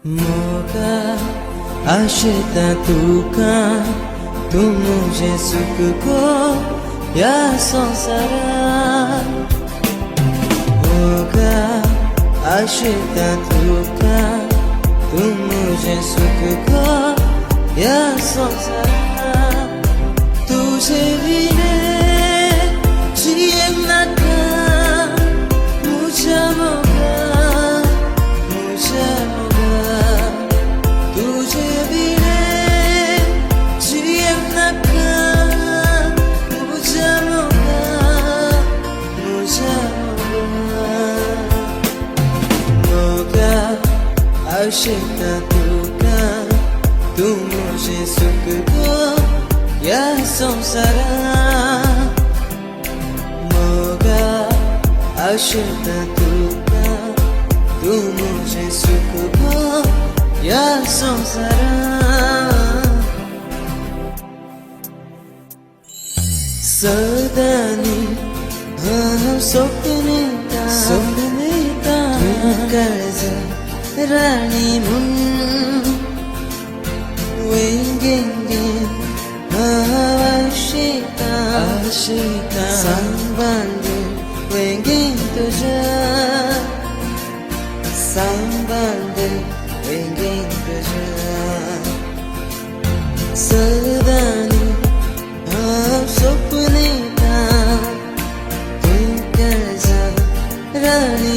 मोगा आशिता तुका तू मुझे सुख को या संसारात मोगा आशिता तुका तू मुझे सुख को या संसारात तुझे बिना जिए ना मुझे मोगा मुझे तुझे बिना जिए ना मुझे मोगा आशिता तुका तू मुझे सुख को या संसारात मोगा आशिता तुका तू मुझे सुख को या संसारात सदानी स्वप्नेता काळजा राणी म्हणून वेंगेंगे आशिता सांबांदे वेंगें तुझ्या सांबांदे वेंगें तुझ्या सदानी स्वप्नेता तू काळजा राणी